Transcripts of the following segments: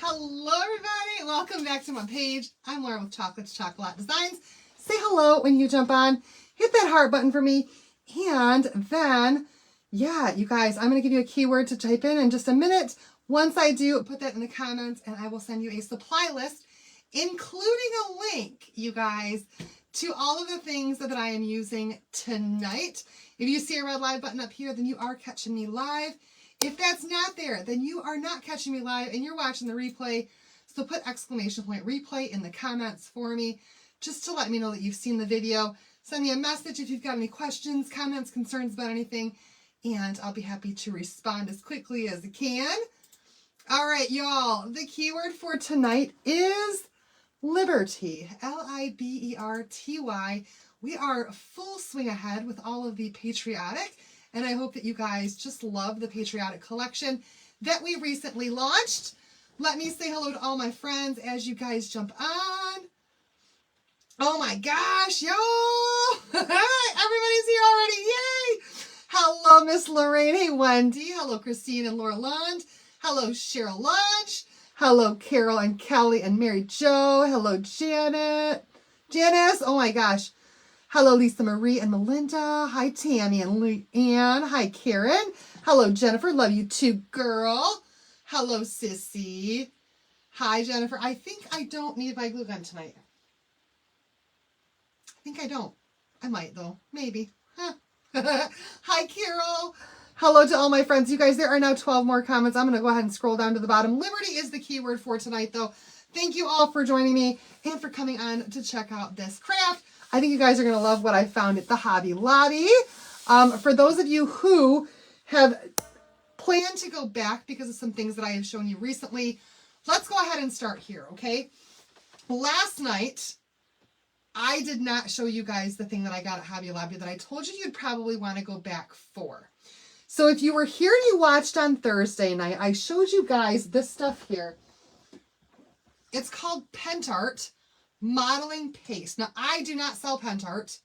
Hello everybody, welcome back to my page. I'm Laura with Chocolates Chocolate Designs. Say hello when you jump on, hit that heart button for me, and then, yeah, you guys, I'm going to give you a keyword to type in just a minute. Once I do, put that in the comments and I will send you a supply list, including a link, you guys, to all of the things that I am using tonight. If you see a red live button up here, then you are catching me live. If that's not there, then you are not catching me live and you're watching the replay. So put exclamation point replay in the comments for me, just to let me know that you've seen the video. Send me a message if you've got any questions, comments, concerns about anything, and I'll be happy to respond as quickly as I can. All right, y'all, the keyword for tonight is Liberty, L-I-B-E-R-T-Y. We are full swing ahead with all of the Patriotic, and I hope that you guys just love the Patriotic collection that we recently launched. Let me say hello to all my friends as you guys jump on. Oh my gosh, y'all! Everybody's here already, yay! Hello, Miss Lorraine. Hey, Wendy. Hello, Christine and Laura Lund. Hello, Cheryl Lunch. Hello, Carol and Kelly and Mary Jo. Hello, Janet. Janice. Oh my gosh. Hello, Lisa Marie and Melinda. Hi, Tammy and Leanne. Hi, Karen. Hello, Jennifer. Love you too, girl. Hello, Sissy. Hi, Jennifer. I think I don't need my glue gun tonight. I think I don't. I might, though. Maybe. Huh. Hi, Carol. Hello to all my friends. You guys, there are now 12 more comments. I'm going to go ahead and scroll down to the bottom. Liberty is the keyword for tonight, though. Thank you all for joining me and for coming on to check out this craft. I think you guys are going to love what I found at the Hobby Lobby. For those of you who have planned to go back because of some things that I have shown you recently, let's go ahead and start here, okay? Last night, I did not show you guys the thing that I got at Hobby Lobby that I told you you'd probably want to go back for. So if you were here and you watched on Thursday night, I showed you guys this stuff here. It's called Pentart Modeling Paste. Now, I do not sell Pentart,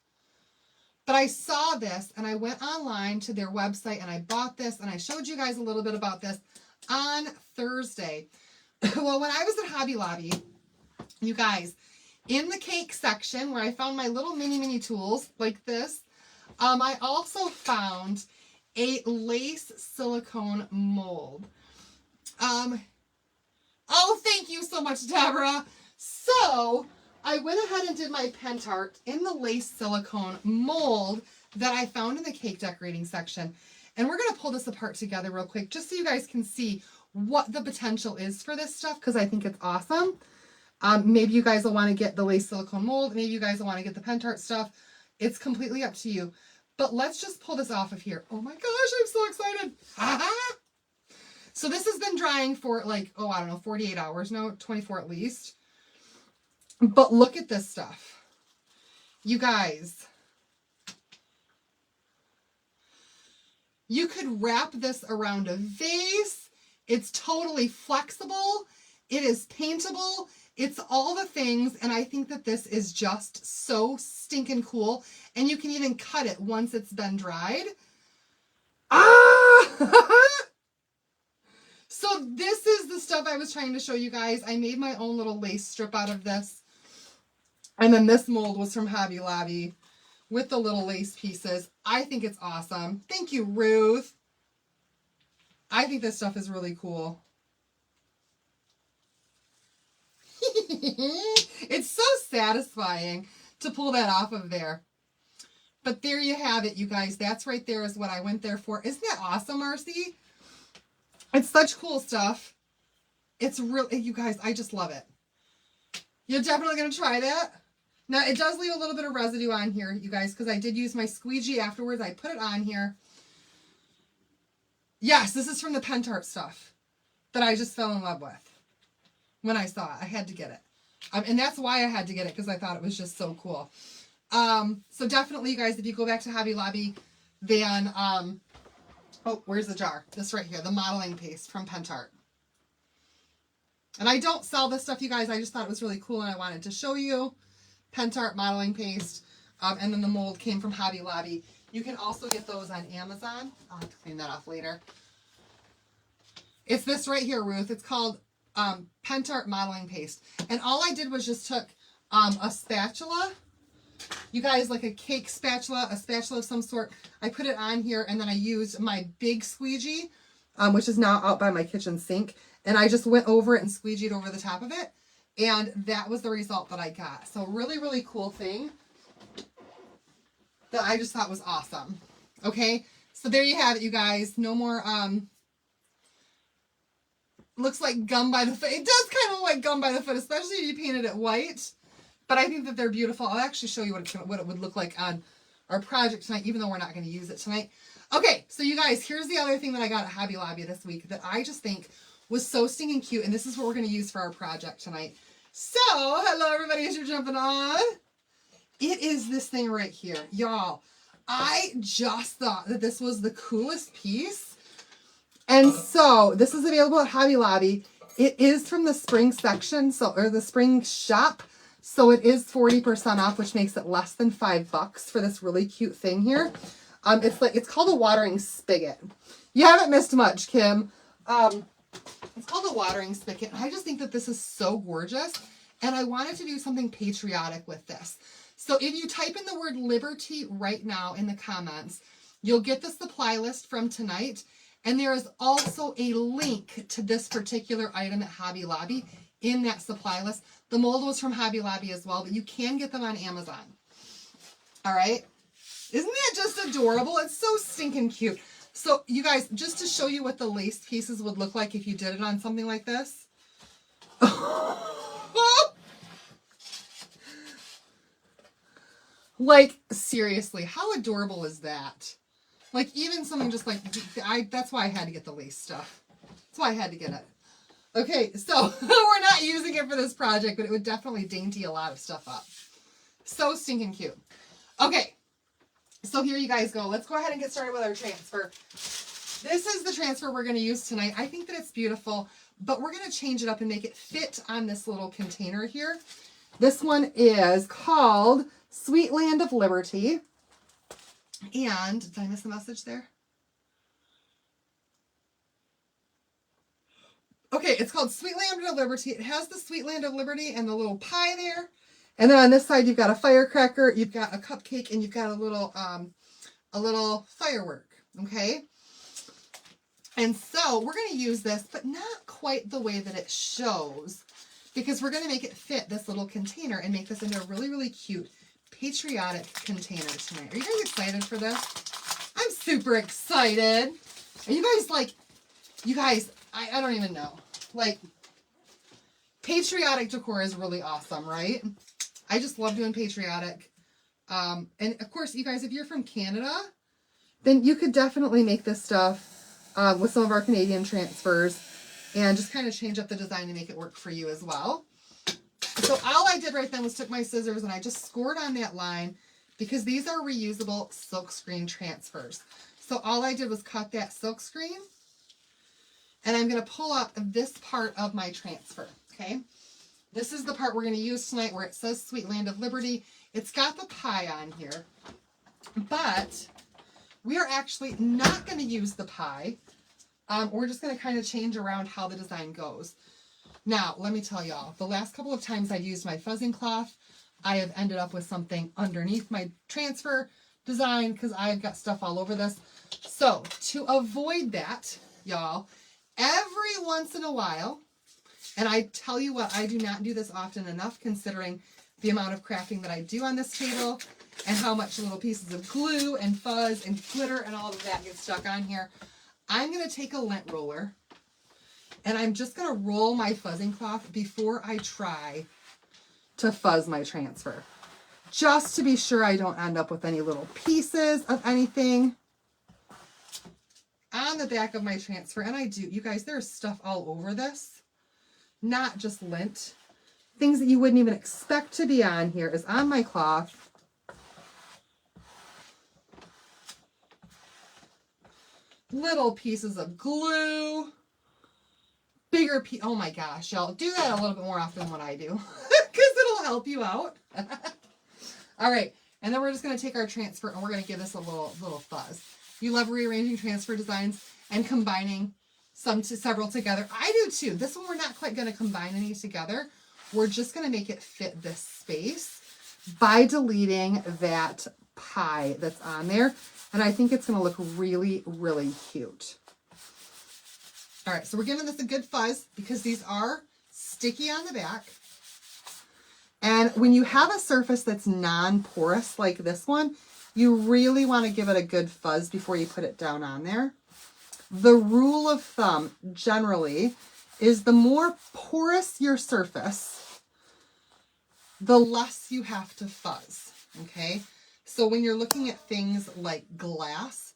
but I saw this and I went online to their website and I bought this and I showed you guys a little bit about this on Thursday. Well, when I was at Hobby Lobby, you guys, in the cake section where I found my little mini tools like this, I also found a lace silicone mold. Oh, thank you so much, Deborah. So I went ahead and did my Pentart in the lace silicone mold that I found in the cake decorating section. And we're going to pull this apart together real quick just so you guys can see what the potential is for this stuff, because I think it's awesome. Maybe you guys will want to get the lace silicone mold. Maybe you guys will want to get the Pentart stuff. It's completely up to you. But let's just pull this off of here. Oh my gosh, I'm so excited. So this has been drying for like, oh, I don't know, 48 hours now, 24 at least. But look at this stuff. You guys, you could wrap this around a vase. It's totally flexible. It is paintable. It's all the things, and I think that this is just so stinking cool. And you can even cut it once it's been dried. So this is the stuff I was trying to show you guys. I made my own little lace strip out of this. And then this mold was from Hobby Lobby with the little lace pieces. I think it's awesome. Thank you, Ruth. I think this stuff is really cool. It's so satisfying to pull that off of there. But there you have it, you guys. That's right there is what I went there for. Isn't that awesome, Marcy? It's such cool stuff. It's really, you guys, I just love it. You're definitely going to try that. Now, it does leave a little bit of residue on here, you guys, because I did use my squeegee afterwards. I put it on here. Yes, this is from the Pentart stuff that I just fell in love with. When I saw it, I had to get it. And that's why I had to get it, because I thought it was just so cool. So definitely, you guys, if you go back to Hobby Lobby, then, oh, where's the jar? This right here, the modeling paste from Pentart. And I don't sell this stuff, you guys. I just thought it was really cool, and I wanted to show you. Pentart modeling paste. And then the mold came from Hobby Lobby. You can also get those on Amazon. I'll have to clean that off later. It's this right here, Ruth. It's called Pentart modeling paste. And all I did was just took a spatula. You guys, like a cake spatula, a spatula of some sort. I put it on here, and then I used my big squeegee, which is now out by my kitchen sink. And I just went over it and squeegeed over the top of it. And that was the result that I got. So really, really cool thing that I just thought was awesome. Okay, so there you have it, you guys. No more, looks like gum by the foot. It does kind of look like gum by the foot, especially if you painted it white. But I think that they're beautiful. I'll actually show you what it would look like on our project tonight, even though we're not going to use it tonight. Okay, so you guys, here's the other thing that I got at Hobby Lobby this week that I just think was so stinking cute, and this is what we're going to use for our project tonight. So, hello everybody as you're jumping on. It is this thing right here. Y'all, I just thought that this was the coolest piece. And so, this is available at Hobby Lobby. It is from the spring section, or the spring shop. So it is 40% off, which makes it less than $5 for this really cute thing here. It's called a watering spigot. You haven't missed much, Kim. It's called a watering spigot. I just think that this is so gorgeous. And I wanted to do something patriotic with this. So if you type in the word Liberty right now in the comments, you'll get the supply list from tonight. And there is also a link to this particular item at Hobby Lobby in that supply list. The mold was from Hobby Lobby as well, but you can get them on Amazon. All right. Isn't that just adorable? It's so stinking cute. So you guys, just to show you what the lace pieces would look like if you did it on something like this. Like, seriously, how adorable is that? Like, even something just like, that's why I had to get the lace stuff. That's why I had to get it. Okay, so we're not using it for this project, but it would definitely dainty a lot of stuff up. So stinking cute. Okay, so here you guys go. Let's go ahead and get started with our transfer. This is the transfer we're going to use tonight. I think that it's beautiful, but we're going to change it up and make it fit on this little container here. This one is called Sweet Land of Liberty. And, did I miss a message there? Okay, it's called Sweet Land of Liberty. It has the Sweet Land of Liberty and the little pie there. And then on this side, you've got a firecracker, you've got a cupcake, and you've got a little firework, okay? And so we're going to use this, but not quite the way that it shows, because we're going to make it fit this little container and make this into a really, really cute patriotic container tonight. Are you guys excited for this? I'm super excited. Are you guys like, you guys, I don't even know. Like, patriotic decor is really awesome, right? I just love doing patriotic. And of course, you guys, if you're from Canada, then you could definitely make this stuff with some of our Canadian transfers and just kind of change up the design to make it work for you as well. So all I did right then was took my scissors and I just scored on that line because these are reusable silkscreen transfers. So all I did was cut that silkscreen. And I'm going to pull up this part of my transfer, okay? This is the part we're going to use tonight where it says Sweet Land of Liberty. It's got the pie on here, but we are actually not going to use the pie. We're just going to kind of change around how the design goes. Now, let me tell y'all, the last couple of times I've used my fuzzing cloth, I have ended up with something underneath my transfer design because I've got stuff all over this. So, to avoid that, y'all, every once in a while, and I tell you what, I do not do this often enough considering the amount of crafting that I do on this table and how much little pieces of glue and fuzz and glitter and all of that get stuck on here. I'm going to take a lint roller and I'm just going to roll my fuzzing cloth before I try to fuzz my transfer. Just to be sure I don't end up with any little pieces of anything on the back of my transfer. And I do, you guys, there's stuff all over this, not just lint. Things that you wouldn't even expect to be on here is on my cloth. Little pieces of glue, bigger oh my gosh, y'all, do that a little bit more often than what I do because it'll help you out. All right, and then we're just going to take our transfer and we're going to give this a little fuzz. You love rearranging transfer designs and combining several together. I do too. This one we're not quite going to combine any together. We're just going to make it fit this space by deleting that pie that's on there. And I think it's going to look really, really cute. All right, so we're giving this a good fuzz because these are sticky on the back. And when you have a surface that's non-porous like this one, you really want to give it a good fuzz before you put it down on there. The rule of thumb generally is the more porous your surface, the less you have to fuzz, okay? So when you're looking at things like glass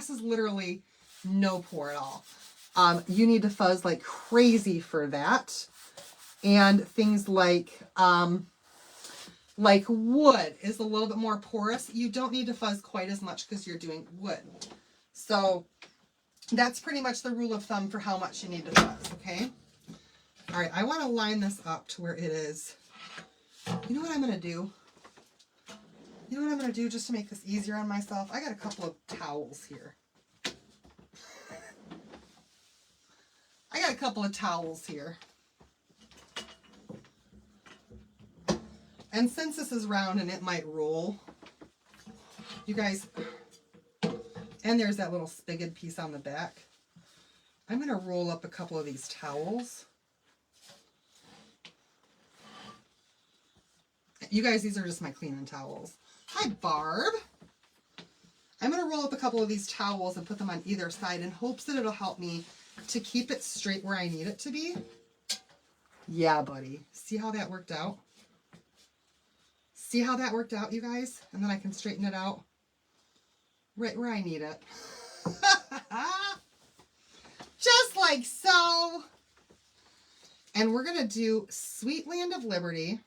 is literally no pore at all. You need to fuzz like crazy for that. And things like wood is a little bit more porous. You don't need to fuzz quite as much because you're doing wood. So that's pretty much the rule of thumb for how much you need to fuzz, okay? All right, I want to line this up to where it is. You know what I'm going to do? You know what I'm going to do just to make this easier on myself? I got a couple of towels here. And since this is round and it might roll, you guys, and there's that little Spigot piece on the back, I'm going to roll up a couple of these towels. You guys, these are just my cleaning towels. Hi, Barb. I'm going to roll up a couple of these towels and put them on either side in hopes that it'll help me to keep it straight where I need it to be. Yeah, buddy. See how that worked out? See how that worked out, you guys? And then I can straighten it out right where I need it. Just like so. And we're going to do Sweet Land of Liberty.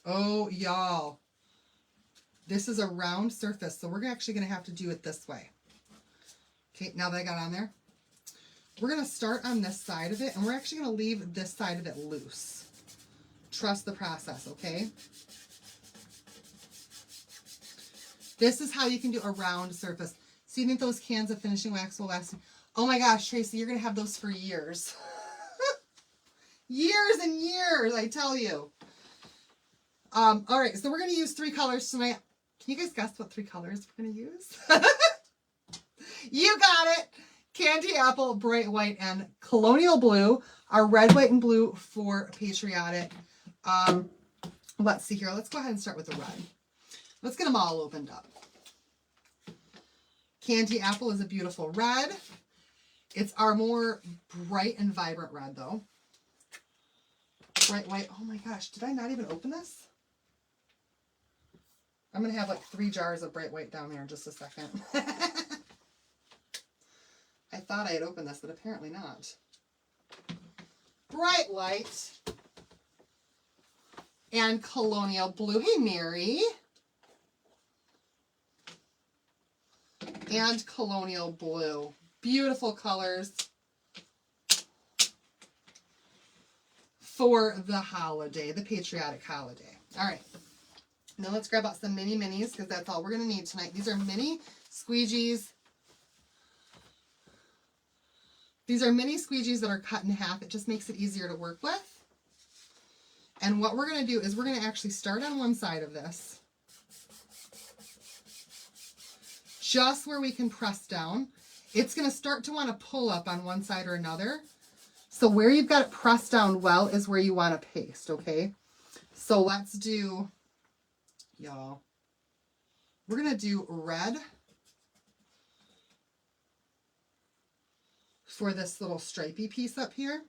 Oh, y'all. This is a round surface, so we're actually going to have to do it this way. Okay, now that I got on there, we're going to start on this side of it, and we're actually going to leave this side of it loose. Trust the process, okay? This is how you can do a round surface. So you think those cans of finishing wax will last? Oh my gosh, Tracy, you're going to have those for years. Years and years, I tell you. All right, so we're going to use 3 colors tonight. Can you guys guess what 3 colors we're going to use? You got it. Candy Apple, Bright White, and Colonial Blue. Our red, white, and blue for Patriotic. Let's see here. Let's go ahead and start with the red. Let's get them all opened up. Candy Apple is a beautiful red. It's our more bright and vibrant red, though. Bright White. Oh my gosh, did I not even open this? I'm going to have like 3 jars of Bright White down there in just a second. I thought I had opened this, but apparently not. Bright White and Colonial Blue. Hey, Mary. And Colonial Blue. Beautiful colors for the holiday, the patriotic holiday. All right. Now let's grab out some mini minis because that's all we're going to need tonight. These are mini squeegees. These are mini squeegees that are cut in half. It just makes it easier to work with. And what we're going to do is we're going to actually start on one side of this. Just where we can press down. It's going to start to want to pull up on one side or another. So where you've got it pressed down well is where you want to paste, okay? So let's do, y'all, we're going to do red for this little stripey piece up here.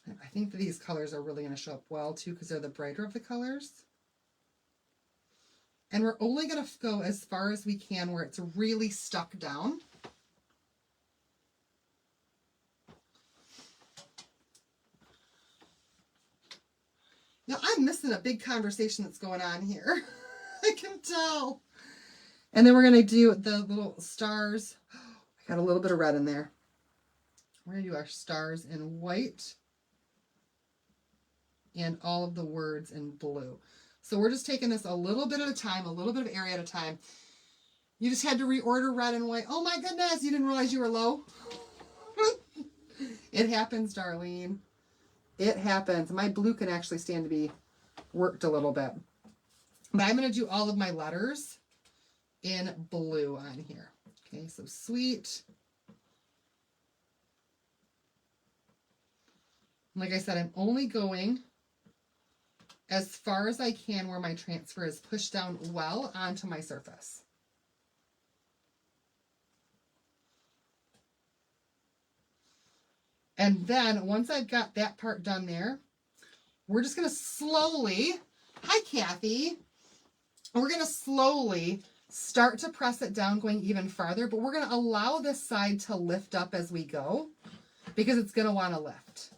I think that these colors are really going to show up well too because they're the brighter of the colors. And we're only going to go as far as we can where it's really stuck down. Now I'm missing a big conversation that's going on here. I can tell. And then we're going to do the little stars. I got a little bit of red in there. We're going to do our stars in white and all of the words in blue. So we're just taking this a little bit at a time, a little bit of area at a time. You just had to reorder red and white. Oh my goodness, you didn't realize you were low? It happens, Darlene. It happens. My blue can actually stand to be worked a little bit. But I'm going to do all of my letters in blue on here. Okay, so sweet. Like I said, I'm only going as far as I can where my transfer is pushed down well onto my surface. And then once I've got that part done there, we're just going to slowly, hi Kathy, we're going to slowly start to press it down going even farther, but we're going to allow this side to lift up as we go because it's going to want to lift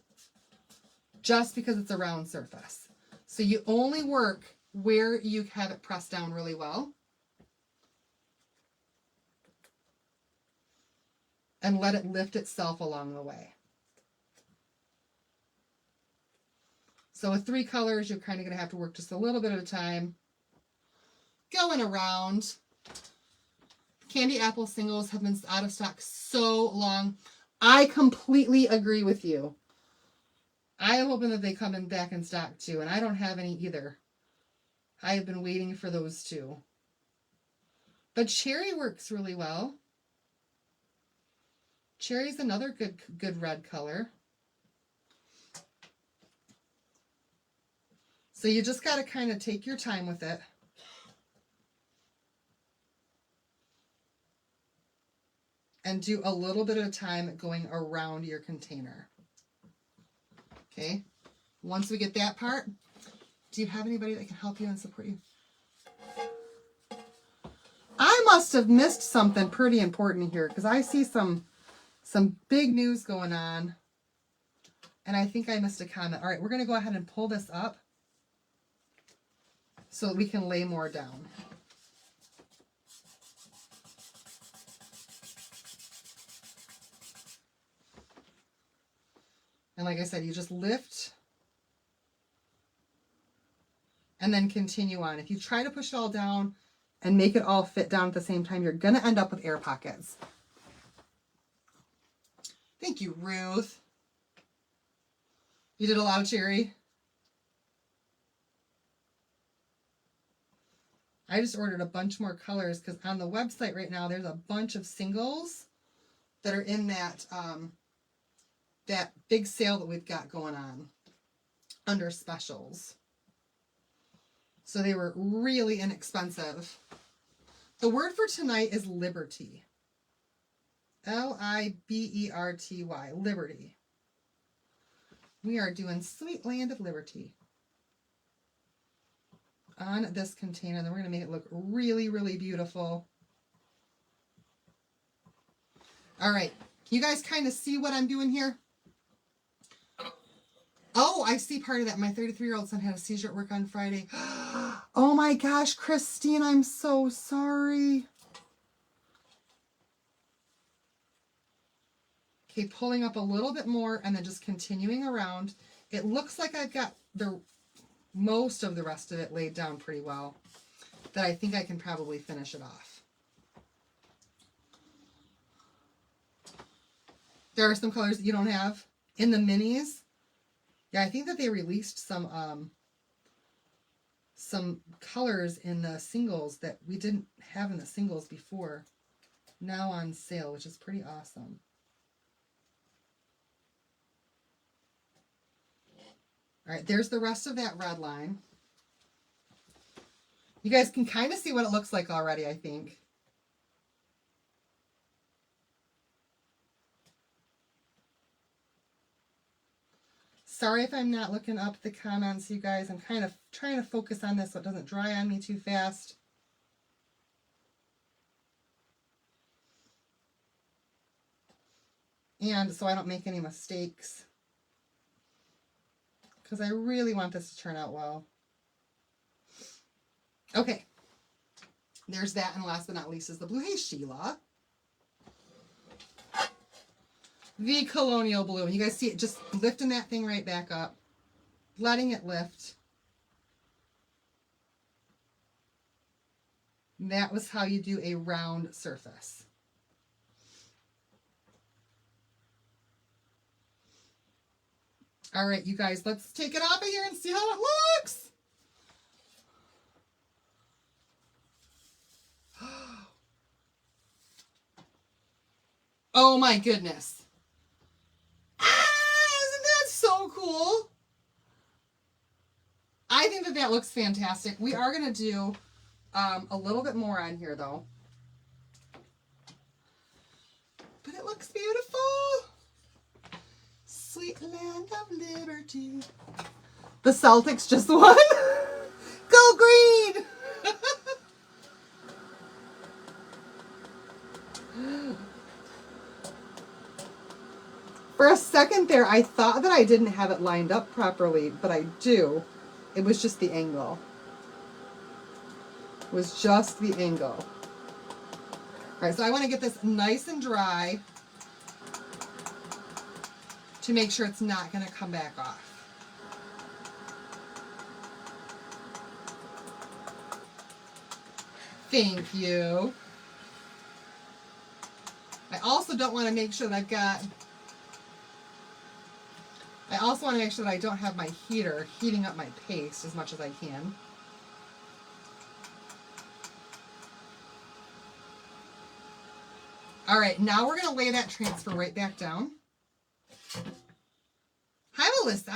just because it's a round surface. So you only work where you have it pressed down really well and let it lift itself along the way. So with 3 colors, you're kind of going to have to work just a little bit at a time. Going around. Candy apple singles have been out of stock so long. I completely agree with you. I am hoping that they come in back in stock too, and I don't have any either. I have been waiting for those two. But cherry works really well. Cherry's another good red color. So you just got to kind of take your time with it. And do a little bit at a time going around your container. Okay. Once we get that part, do you have anybody that can help you and support you? I must have missed something pretty important here because I see some big news going on. And I think I missed a comment. All right, we're going to go ahead and pull this up so that we can lay more down. And like I said, you just lift and then continue on. If you try to push it all down and make it all fit down at the same time, you're going to end up with air pockets. Thank you, Ruth. You did a lot of cherry. I just ordered a bunch more colors because on the website right now, there's a bunch of singles that are in that that big sale that we've got going on under specials. So they were really inexpensive. The word for tonight is liberty. L-I-B-E-R-T-Y, liberty. We are doing Sweet Land of Liberty on this container. Then we're going to make it look really, really beautiful. All right. You guys kind of see what I'm doing here? Oh, I see part of that. My 33-year-old son had a seizure at work on Friday. Oh my gosh, Christine, I'm so sorry. Okay, pulling up a little bit more and then just continuing around. It looks like I've got most of the rest of it laid down pretty well. That I think I can probably finish it off. There are some colors that you don't have in the minis. Yeah, I think that they released some colors in the singles that we didn't have in the singles before. Now on sale, which is pretty awesome. All right, there's the rest of that red line. You guys can kind of see what it looks like already, I think. Sorry if I'm not looking up the comments, you guys. I'm kind of trying to focus on this so it doesn't dry on me too fast. And so I don't make any mistakes. Because I really want this to turn out well. Okay. There's that. And last but not least is the blue. Hey, Sheila. The colonial blue. And you guys see it just lifting that thing right back up. Letting it lift. That was how you do a round surface. All right, you guys, let's take it off of here and see how it looks. Oh my goodness. Isn't that so cool? I think that that looks fantastic. We are going to do a little bit more on here though. But it looks beautiful. Sweet land of liberty. The Celtics just won. Go green. For a second there, I thought that I didn't have it lined up properly, but I do. It was just the angle. It was just the angle. All right, so I want to get this nice and dry to make sure it's not going to come back off. Thank you. I also don't want to make sure that I've got... I also want to make sure that I don't have my heater heating up my paste as much as I can. All right, now we're going to lay that transfer right back down. Hi, Melissa.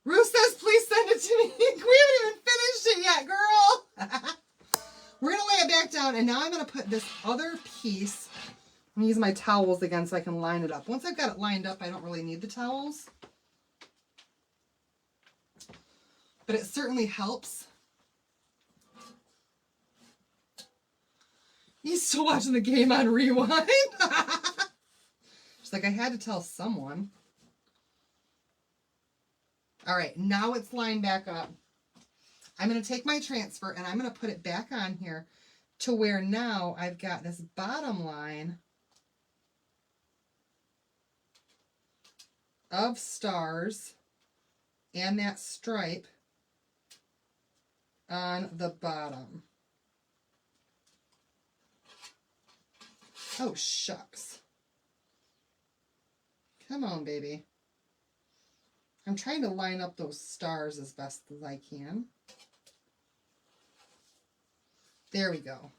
Ruth says, please send it to me. We haven't even finished it yet, girl. We're going to lay it back down, and now I'm going to put this other piece. I'm going to use my towels again so I can line it up. Once I've got it lined up, I don't really need the towels. But it certainly helps. He's still watching the game on rewind. She's like, I had to tell someone. All right, now it's lined back up. I'm going to take my transfer and I'm going to put it back on here to where now I've got this bottom line of stars and that stripe on the bottom. Oh, shucks. Come on, baby. I'm trying to line up those stars as best as I can. There we go.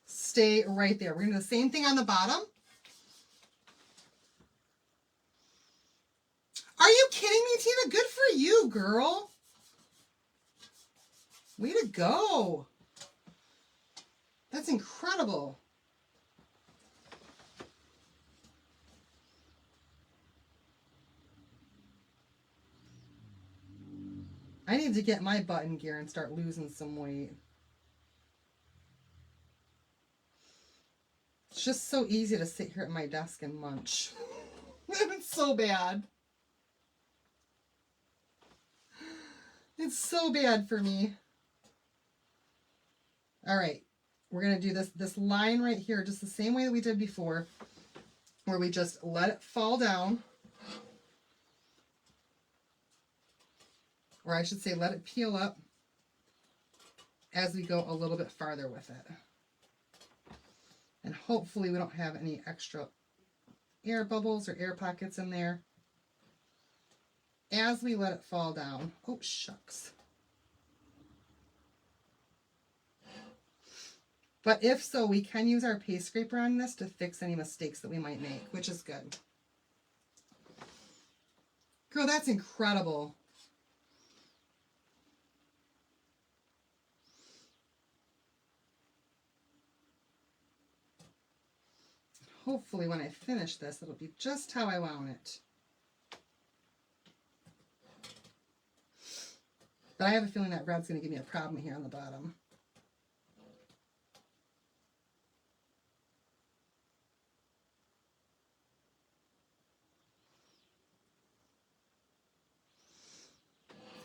Stay right there. We're going to do the same thing on the bottom. Are you kidding me, Tina? Good for you, girl. Way to go. That's incredible. I need to get my button gear and start losing some weight. It's just so easy to sit here at my desk and munch. It's so bad. It's so bad for me. All right. We're going to do this line right here just the same way that we did before, where we just let it fall down. Or I should say let it peel up as we go a little bit farther with it. And hopefully we don't have any extra air bubbles or air pockets in there as we let it fall down. Oh, shucks. But if so, we can use our paste scraper on this to fix any mistakes that we might make, which is good. Girl, that's incredible. Hopefully when I finish this, it'll be just how I want it. But I have a feeling that red's going to give me a problem here on the bottom.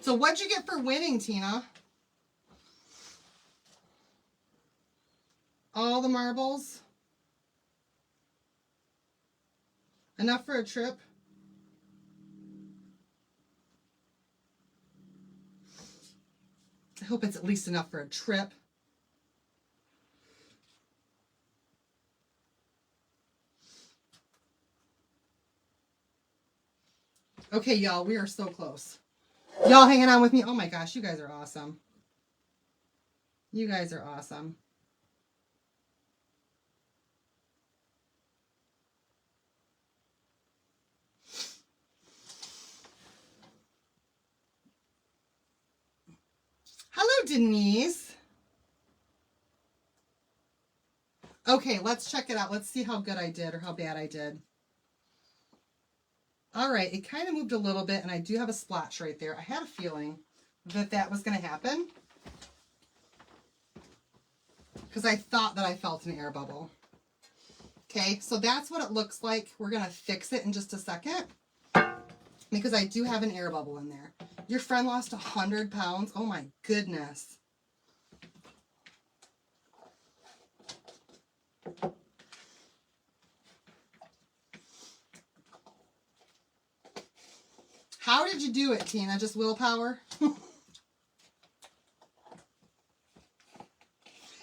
So what'd you get for winning, Tina? All the marbles? Enough for a trip? I hope it's at least enough for a trip. Okay, y'all, we are so close. Y'all hanging on with me? Oh my gosh, you guys are awesome. You guys are awesome. Hello, Denise. Okay, let's check it out. Let's see how good I did or how bad I did. All right, it kind of moved a little bit, and I do have a splotch right there. I had a feeling that that was going to happen because I thought that I felt an air bubble. Okay, so that's what it looks like. We're going to fix it in just a second because I do have an air bubble in there. Your friend lost 100 pounds. Oh my goodness. How did you do it, Tina? Just willpower?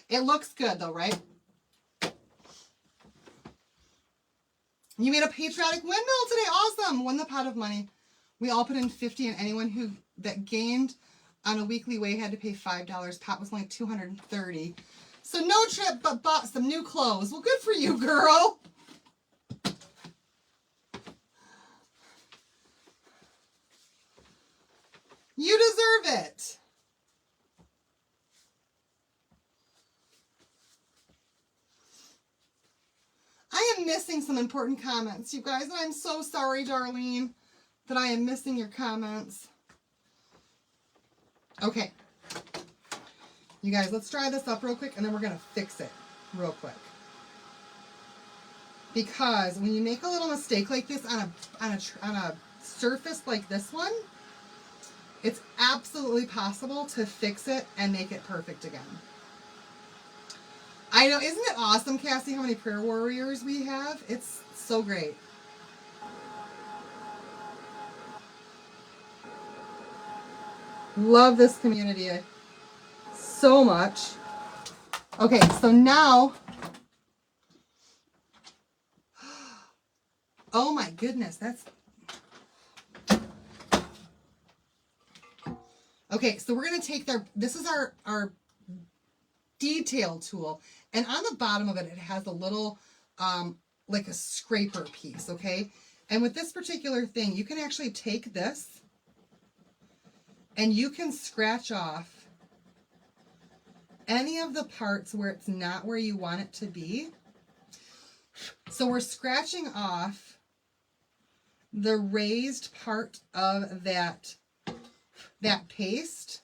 It looks good though, right? You made a patriotic windmill today. Awesome. Won the pot of money. We all put in 50 and anyone that gained on a weekly way had to pay $5. Pot was only 230. So no trip, but bought some new clothes. Well, good for you, girl. You deserve it. I am missing some important comments, you guys, and I'm so sorry, Darlene, that I am missing your comments. Okay. You guys, let's dry this up real quick, and then we're going to fix it real quick. Because when you make a little mistake like this on a surface like this one, it's absolutely possible to fix it and make it perfect again. I know, isn't it awesome, Cassie, how many prayer warriors we have? It's so great. Love this community so much. Okay, so now, oh my goodness, that's, okay, so we're going to take this is our detail tool, and on the bottom of it, it has a little, like a scraper piece, okay? And with this particular thing, you can actually take this, and you can scratch off any of the parts where it's not where you want it to be. So we're scratching off the raised part of that paste.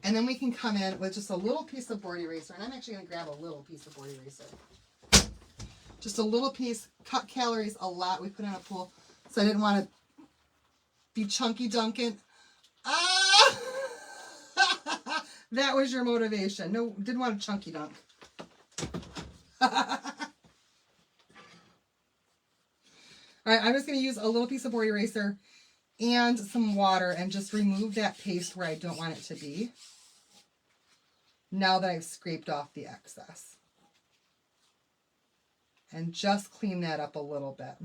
And then we can come in with just a little piece of board eraser. And I'm actually going to grab a little piece of board eraser. Just a little piece. Cut calories a lot. We put in a pool. So I didn't want to be chunky dunking. Ah! That was your motivation. No, didn't want a chunky dunk. All right, I'm just going to use a little piece of board eraser and some water and just remove that paste where I don't want it to be. Now that I've scraped off the excess. And just clean that up a little bit.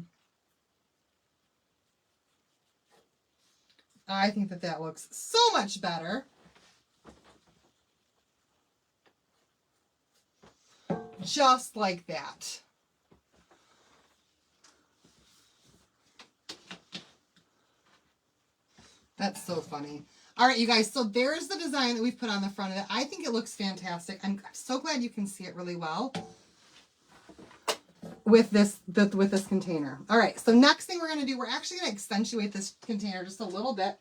I think that looks so much better. Just like that. That's so funny. All right, you guys, so there's the design that we've put on the front of it. I think it looks fantastic. I'm so glad you can see it really well with this container. All right, so next thing we're going to do, we're actually going to accentuate this container just a little bit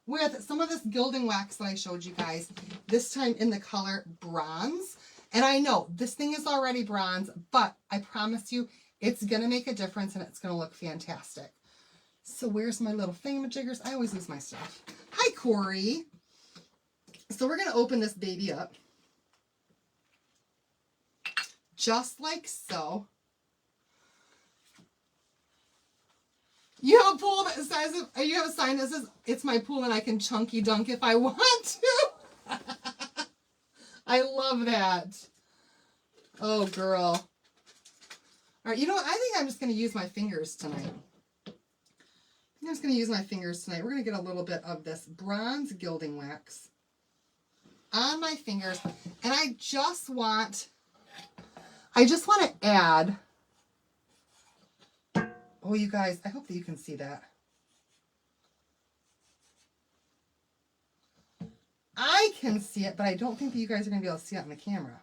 with some of this gilding wax that I showed you guys, this time in the color bronze. And I know this thing is already bronze, but I promise you it's going to make a difference and it's going to look fantastic. So where's my little thingamajiggers? I always lose my stuff. Hi, Corey. So we're going to open this baby up. Just like so. You have a pool that says, you have a sign that says, it's my pool and I can chunky dunk if I want to. I love that. Oh, girl. All right, you know what? I think I'm just going to use my fingers tonight. I'm just going to use my fingers tonight. We're going to get a little bit of this bronze gilding wax on my fingers. And I just want to add, oh, you guys, I hope that you can see that. I can see it, but I don't think that you guys are going to be able to see it on the camera.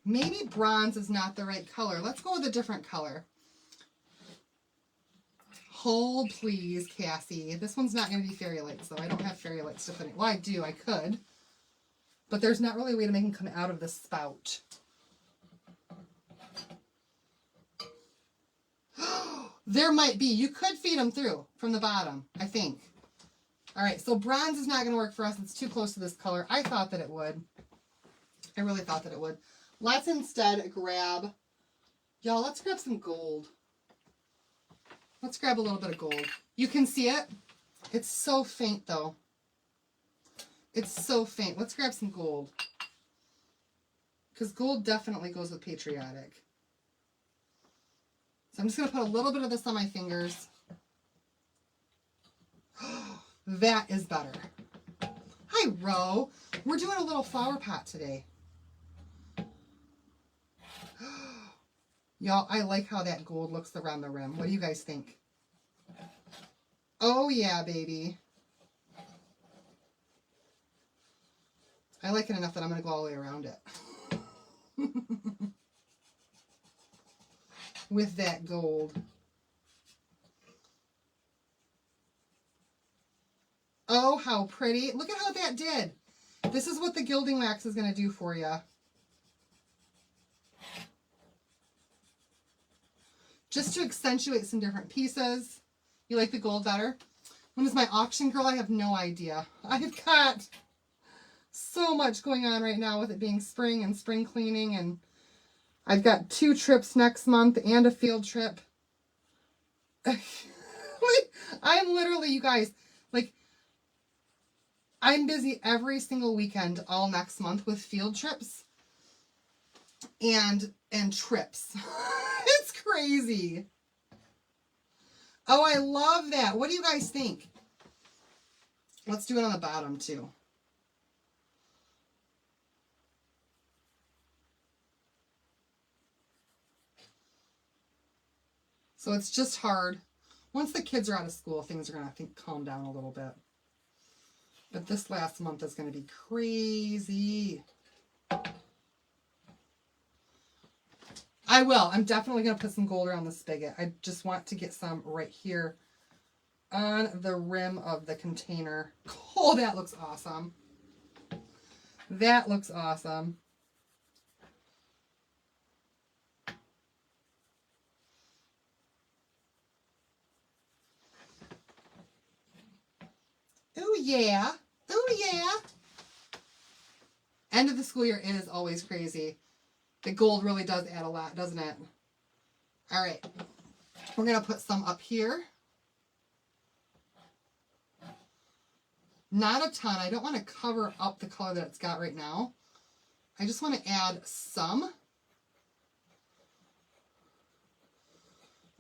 Maybe bronze is not the right color. Let's go with a different color. Hold, please, Cassie. This one's not going to be fairy lights, though. I don't have fairy lights to put in. Well, I do. I could. But there's not really a way to make them come out of the spout. There might be. You could feed them through from the bottom, I think. All right, so bronze is not going to work for us. It's too close to this color. I thought that it would. I really thought that it would. Let's instead grab, y'all, let's grab some gold. Let's grab a little bit of gold. You can see it. It's so faint, though. It's so faint. Let's grab some gold. Because gold definitely goes with patriotic. So I'm just going to put a little bit of this on my fingers. That is better. Hi, Ro. We're doing a little flower pot today. Y'all, I like how that gold looks around the rim. What do you guys think? Oh, yeah, baby. I like it enough that I'm going to go all the way around it. With that gold. Oh, how pretty. Look at how that did. This is what the gilding wax is going to do for you. Just to accentuate some different pieces. You like the gold better? When is my auction girl? I have no idea. I've got so much going on right now with it being spring and spring cleaning, and I've got 2 trips next month and a field trip. I'm literally, you guys, like, I'm busy every single weekend all next month with field trips and trips. It's crazy. Oh, I love that. What do you guys think? Let's do it on the bottom too. So it's just hard. Once the kids are out of school, things are going to, I think, calm down a little bit. But this last month is going to be crazy. I will. I'm definitely going to put some gold around the spigot. I just want to get some right here on the rim of the container. Oh, that looks awesome. That looks awesome. Oh, yeah. Oh, yeah. End of the school year is always crazy. The gold really does add a lot, doesn't it? All right. We're going to put some up here. Not a ton. I don't want to cover up the color that it's got right now. I just want to add some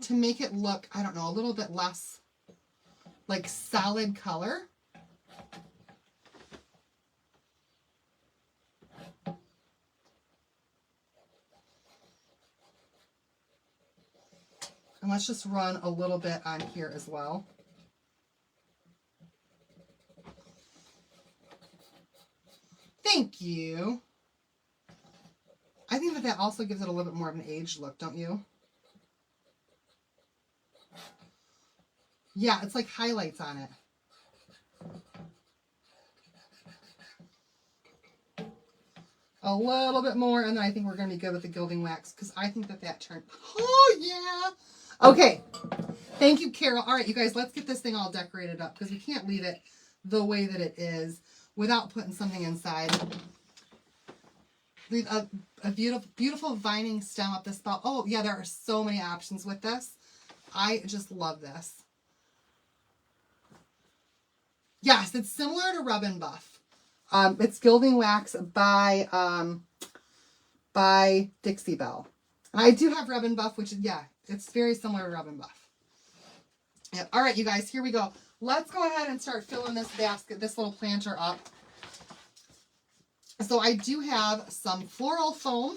to make it look, I don't know, a little bit less like solid color. And let's just run a little bit on here as well. Thank you. I think that that also gives it a little bit more of an aged look, don't you? Yeah, it's like highlights on it. A little bit more, and then I think we're going to be good with the gilding wax, because I think that that turned... Oh, yeah! Okay. Thank you, Carol. All right, you guys, let's get this thing all decorated up, because we can't leave it the way that it is without putting something inside. Leave a beautiful, beautiful vining stem up this spout. Oh, yeah, there are so many options with this. I just love this. Yes, it's similar to Rub and Buff. It's Gilding Wax by Dixie Belle. And I do have Rub and Buff, which is, yeah, it's very similar to Rub and Buff. Yep. All right, you guys, here we go. Let's go ahead and start filling this basket, this little planter up. So I do have some floral foam.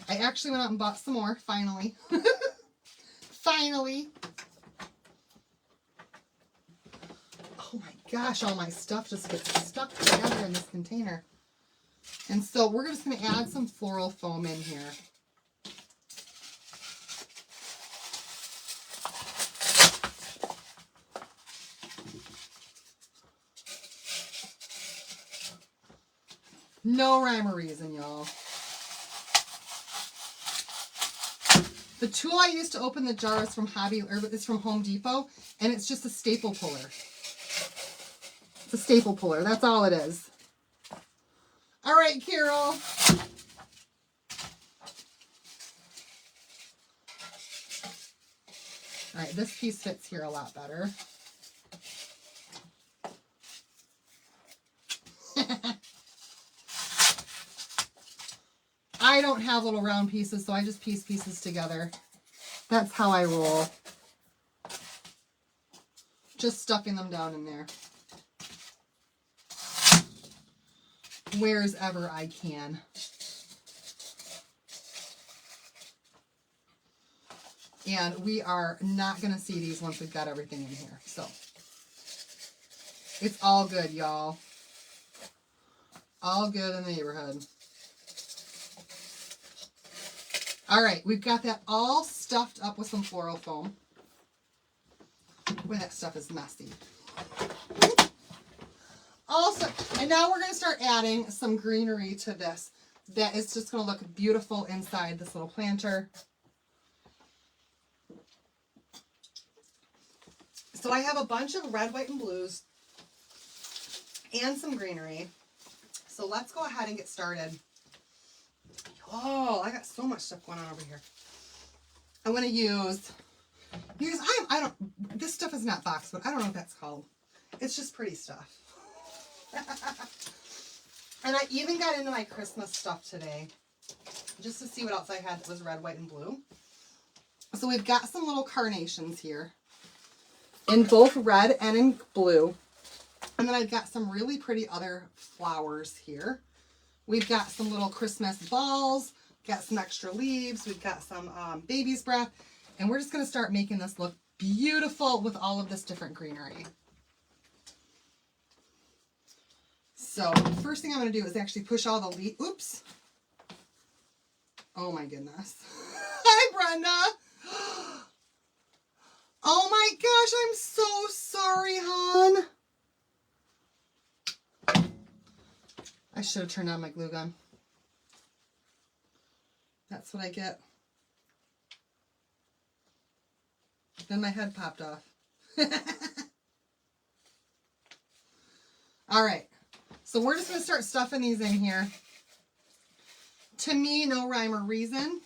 I actually went out and bought some more, finally. Finally. Oh my gosh, all my stuff just gets stuck together in this container. And so we're just going to add some floral foam in here. No rhyme or reason, y'all. The tool I used to open the jar is from it's from Home Depot, and it's just a staple puller. It's a staple puller. That's all it is. All right, Carol. All right, this piece fits here a lot better. I don't have little round pieces, so I just piece pieces together. That's how I roll. Just stuffing them down in there. Wherever I can. And we are not going to see these once we've got everything in here. So, it's all good, y'all. All good in the neighborhood. All right, we've got that all stuffed up with some floral foam. Boy, that stuff is messy. Also, and now we're going to start adding some greenery to this. That is just going to look beautiful inside this little planter. So I have a bunch of red, white, and blues and some greenery. So let's go ahead and get started. Oh, I got so much stuff going on over here. I'm going to use, because this stuff is not boxwood. I don't know what that's called. It's just pretty stuff. And I even got into my Christmas stuff today, just to see what else I had that was red, white, and blue. So we've got some little carnations here, in both red and in blue. And then I've got some really pretty other flowers here. We've got some little Christmas balls, got some extra leaves, we've got some baby's breath, and we're just going to start making this look beautiful with all of this different greenery. So, first thing I'm going to do is actually push all the leaves. Oops. Oh my goodness. Hi, Brenda. Oh my gosh, I'm so sorry, hon. I should have turned on my glue gun. That's what I get. Then my head popped off. All right. So we're just going to start stuffing these in here. To me, no rhyme or reason.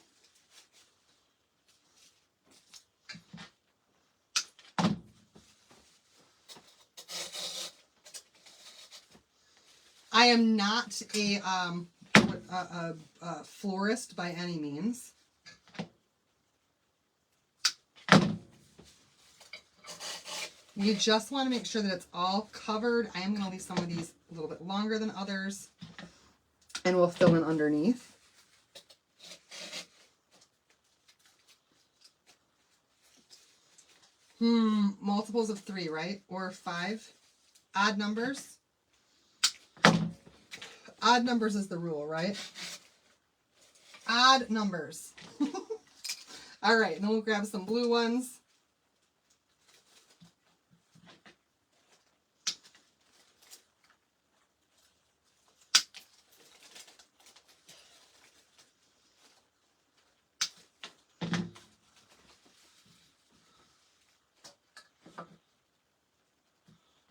I am not a florist by any means. You just want to make sure that it's all covered. I am going to leave some of these a little bit longer than others, and we'll fill in underneath. Multiples of 3, right? Or 5. Odd numbers. Odd numbers is the rule, right? Odd numbers. All right, and then we'll grab some blue ones.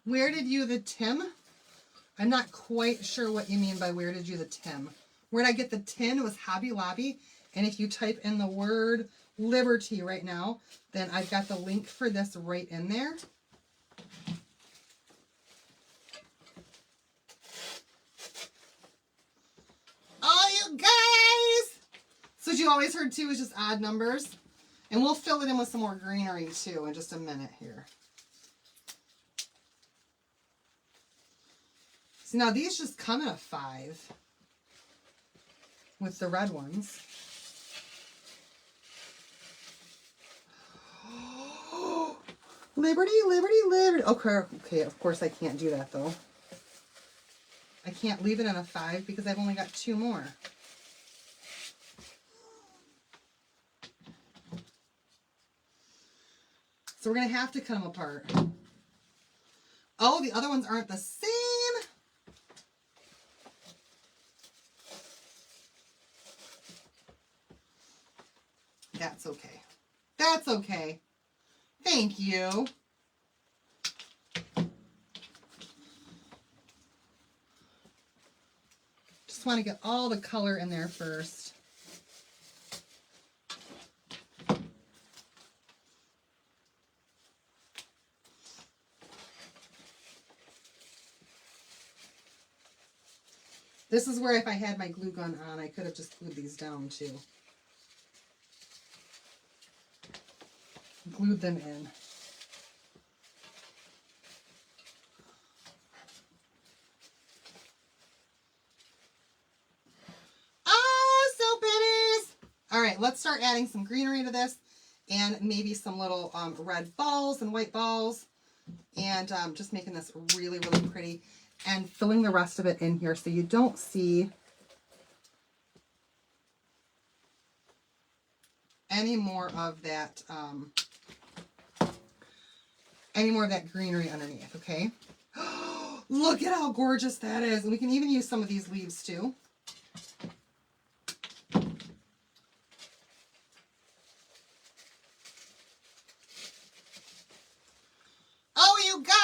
Where did you the Tim? I'm not quite sure what you mean by where did you the Tim. Where did I get the tin? It was Hobby Lobby. And if you type in the word Liberty right now, then I've got the link for this right in there. you always heard 2 is just odd numbers. And we'll fill it in with some more greenery too in just a minute here. So now these just come in a 5 with the red ones. Liberty, liberty, liberty. Okay, of course I can't do that though. I can't leave it in a 5 because I've only got 2 more. So we're going to have to cut them apart. Oh, the other ones aren't the same. That's okay. That's okay. Thank you. Just want to get all the color in there first. This is where if I had my glue gun on, I could have just glued these down too. Glued them in. Oh, so pretty! All right, let's start adding some greenery to this and maybe some little red balls and white balls and just making this really, really pretty and filling the rest of it in here so you don't see any more of that greenery underneath, okay? Look at how gorgeous that is. And we can even use some of these leaves too. Oh, you guys!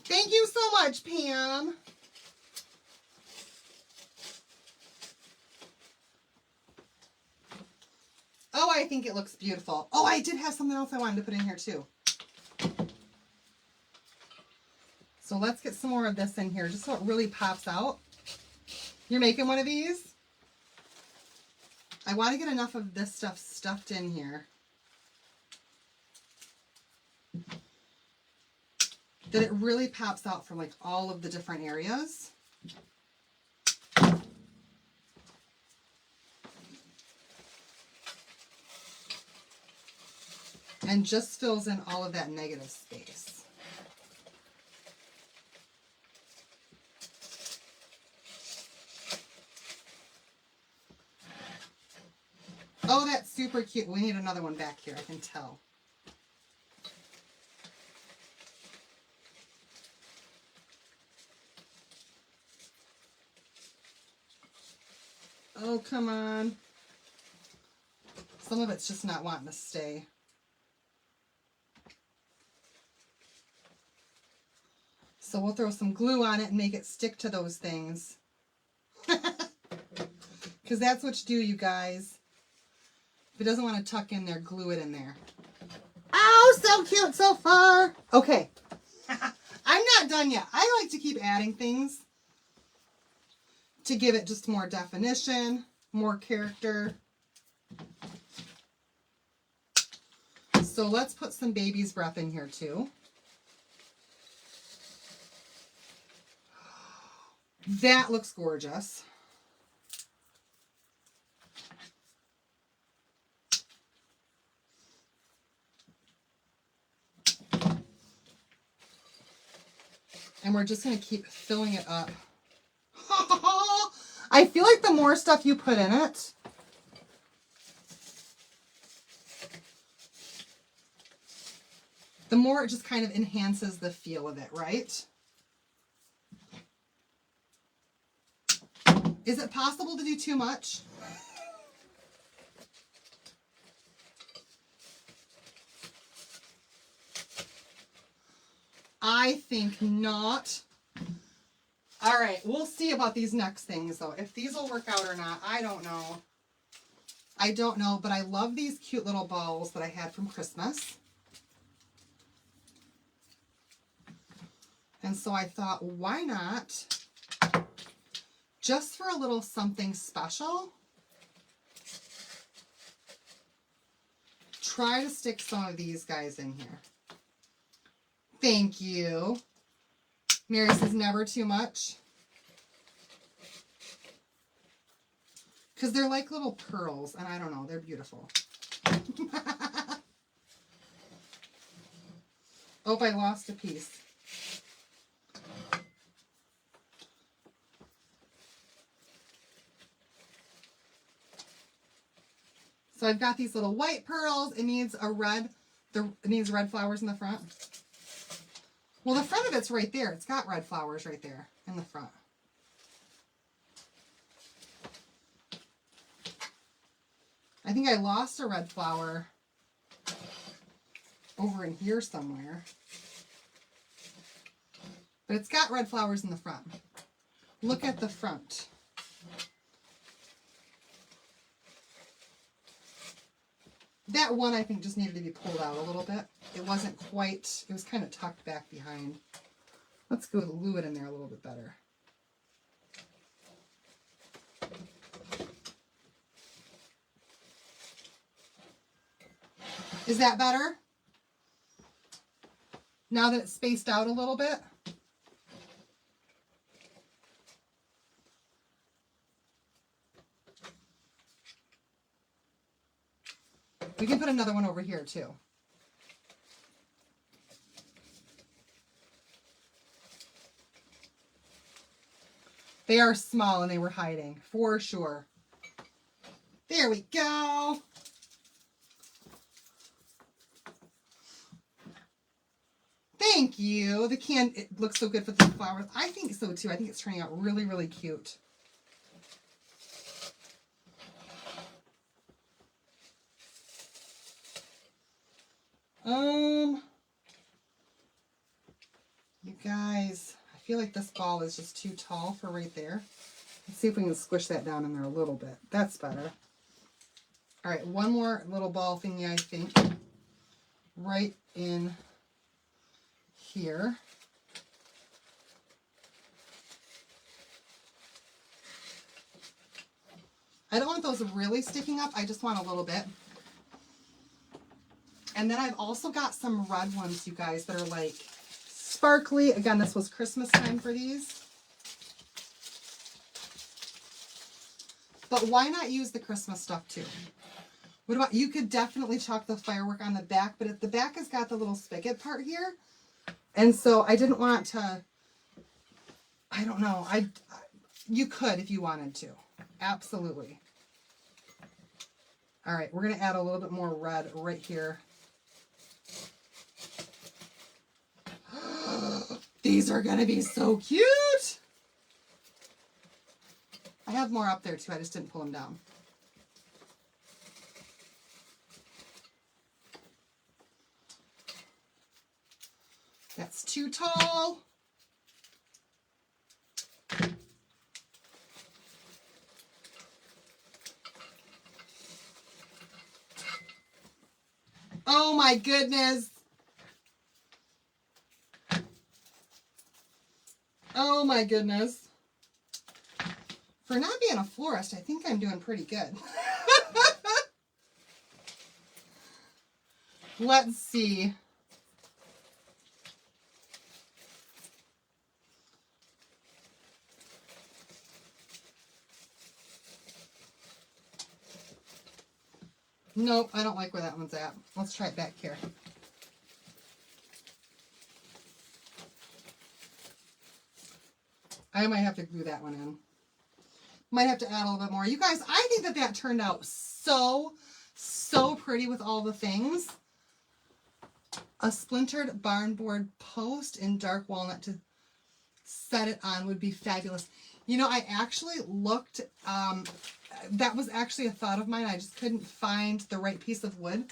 Thank you so much, Pam. Oh, I think it looks beautiful. Oh, I did have something else I wanted to put in here too. So let's get some more of this in here just so it really pops out. You're making one of these? I want to get enough of this stuff stuffed in here that it really pops out from like all of the different areas. And just fills in all of that negative space. Oh, that's super cute. We need another one back here, I can tell. Oh, come on. Some of it's just not wanting to stay. So we'll throw some glue on it and make it stick to those things. Because that's what you do, you guys. If it doesn't want to tuck in there, glue it in there. Oh, so cute so far. Okay. I'm not done yet. I like to keep adding things to give it just more definition, more character. So let's put some baby's breath in here too. That looks gorgeous. And we're just going to keep filling it up. I feel like the more stuff you put in it, the more it just kind of enhances the feel of it, right? Is it possible to do too much? I think not. All right, we'll see about these next things though. If these will work out or not, I don't know. I don't know, but I love these cute little balls that I had from Christmas. And so I thought, why not, just for a little something special, try to stick some of these guys in here. Thank you. Mary says never too much. Because they're like little pearls, and I don't know, they're beautiful. Oh, I lost a piece. So I've got these little white pearls. It needs a red, it needs red flowers in the front. Well, the front of it's right there. It's got red flowers right there in the front. I think I lost a red flower over in here somewhere. But it's got red flowers in the front. Look at the front. That one I think just needed to be pulled out a little bit. It wasn't quite, it was kind of tucked back behind. Let's go glue it in there a little bit better. Is that better? Now that it's spaced out a little bit? We can put another one over here too. They are small and they were hiding, for sure. There we go. Thank you. The can, it looks so good with the flowers. I think so too. I think it's turning out really, really cute. You guys, I feel like this ball is just too tall for right there. Let's see if we can squish that down in there a little bit. That's better. All right, one more little ball thingy, I think, right in here. I don't want those really sticking up. I just want a little bit. And then I've also got some red ones, you guys, that are like sparkly. Again, this was Christmas time for these. But why not use the Christmas stuff too? What about, you could definitely chalk the firework on the back, but if the back has got the little spigot part here. And so I didn't want to, I don't know. You could if you wanted to. Absolutely. All right, we're going to add a little bit more red right here. These are going to be so cute. I have more up there too. I just didn't pull them down. That's too tall. Oh my goodness. Oh my goodness. For not being a florist, I think I'm doing pretty good. Let's see. Nope, I don't like where that one's at. Let's try it back here. I might have to glue that one in. Might have to add a little bit more. You guys, I think that that turned out so pretty with all the things. A splintered barn board post in dark walnut to set it on would be fabulous. You know, I actually looked, that was actually a thought of mine. I just couldn't find the right piece of wood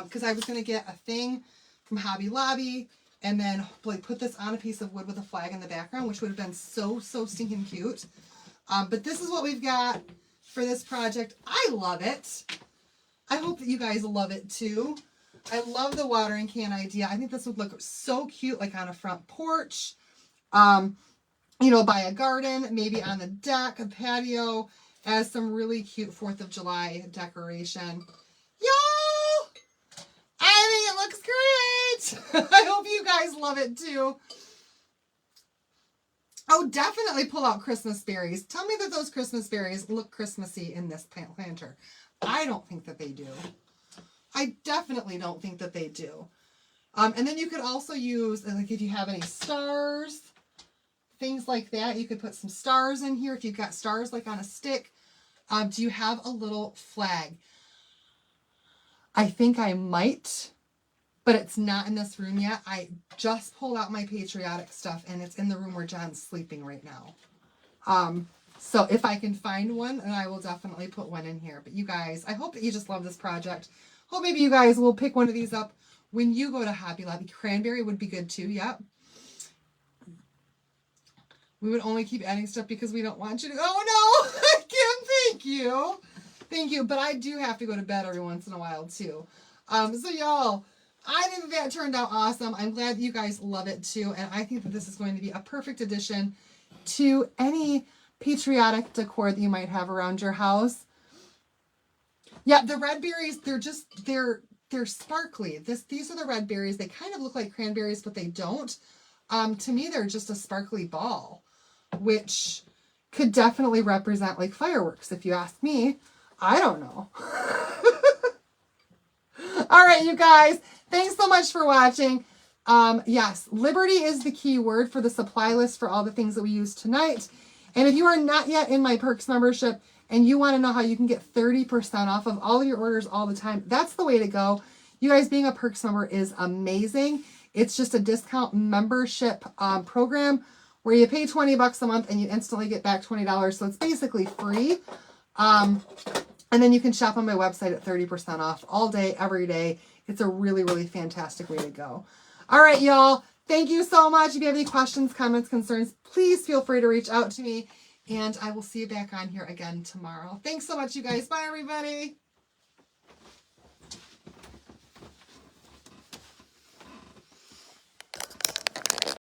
because I was going to get a thing from Hobby Lobby and then like put this on a piece of wood with a flag in the background, which would have been so stinking cute. But this is what we've got. for this project. I love it. I hope that you guys love it too. I love the watering can idea. I think this would look so cute, like on a front porch, you know, by a garden, maybe on the deck, a patio, as some really cute 4th of July decoration. Y'all, I think it looks great. I hope you guys love it too. Oh, definitely pull out Christmas berries. Tell me that those Christmas berries look Christmassy in this planter. I don't think that they do. I definitely don't think that they do. And then you could also use, like if you have any stars, things like that, you could put some stars in here. If you've got stars like on a stick, do you have a little flag? I think I might, but it's not in this room yet. I just pulled out my patriotic stuff and it's in the room where John's sleeping right now. So if I can find one, then I will definitely put one in here. But you guys, I hope that you just love this project. Hope maybe you guys will pick one of these up when you go to Hobby Lobby. Cranberry would be good too. Yep. We would only keep adding stuff because we don't want you to. Oh no, Kim, thank you. Thank you. But I do have to go to bed every once in a while too. So y'all, I think that turned out awesome. I'm glad that you guys love it too. And I think that this is going to be a perfect addition to any patriotic decor that you might have around your house. Yeah, the red berries, they're sparkly. These are the red berries. They kind of look like cranberries, but they don't. To me, they're just a sparkly ball, which could definitely represent like fireworks, if you ask me. I don't know. All right, you guys, thanks so much for watching. Yes, Liberty is the key word for the supply list for all the things that we use tonight. And if you are not yet in my Perks membership and you want to know how you can get 30% off of all of your orders all the time, that's the way to go. You guys, being a Perks member is amazing. It's just a discount membership program where you pay 20 bucks a month and you instantly get back $20. So it's basically free. And then you can shop on my website at 30% off all day, every day. It's a really, really fantastic way to go. All right, y'all. Thank you so much. If you have any questions, comments, concerns, please feel free to reach out to me. And I will see you back on here again tomorrow. Thanks so much, you guys. Bye, everybody.